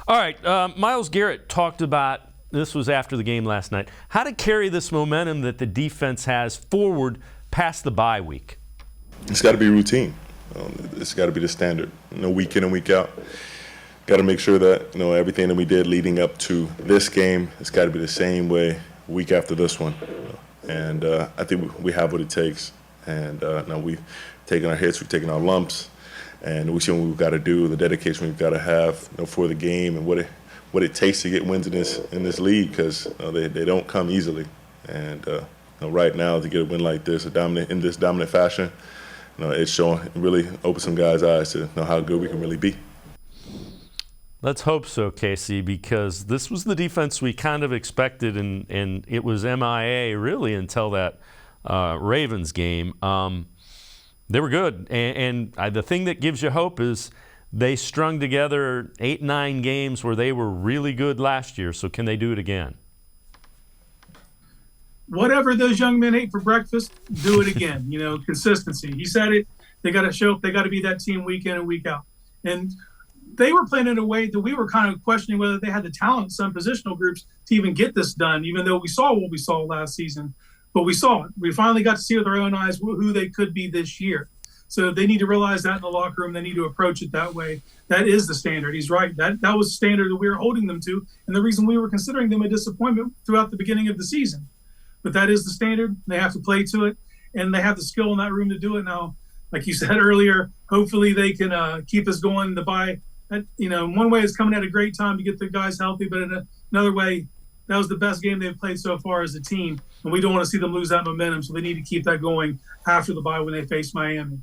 All right, Myles Garrett talked about, this was after the game last night, how to carry this momentum that the defense has forward past the bye week. It's got to be routine. It's got to be the standard. Week in and week out. Got to make sure that everything that we did leading up to this game, it's got to be the same way week after this one. And I think we have what it takes. And now we've taken our hits, we've taken our lumps, and we see what we've got to do, the dedication we've got to have for the game, and what it takes to get wins in this league, because they don't come easily. And right now, to get a win like this, in this dominant fashion, it's showing, it really opens some guys' eyes to know how good we can really be. Let's hope so, Casey, because this was the defense we kind of expected, and it was MIA really until that Ravens game. They were good, and the thing that gives you hope is they strung together 8-9 games where they were really good last year. So can they do it again? Whatever those young men ate for breakfast, do it again. Consistency. He said it. They got to show up. They got to be that team week in and week out. And they were playing in a way that we were kind of questioning whether they had the talent in some positional groups to even get this done, even though we saw what we saw last season. But we saw it. We finally got to see with our own eyes who they could be this year. So they need to realize that in the locker room. They need to approach it that way. That is the standard. He's right. That was the standard that we were holding them to, and the reason we were considering them a disappointment throughout the beginning of the season. But that is the standard. They have to play to it, and they have the skill in that room to do it now. Like you said earlier, hopefully they can keep us going. The bye, one way is coming at a great time to get the guys healthy, but in another way, that was the best game they've played so far as a team, and we don't want to see them lose that momentum, so they need to keep that going after the bye when they face Miami.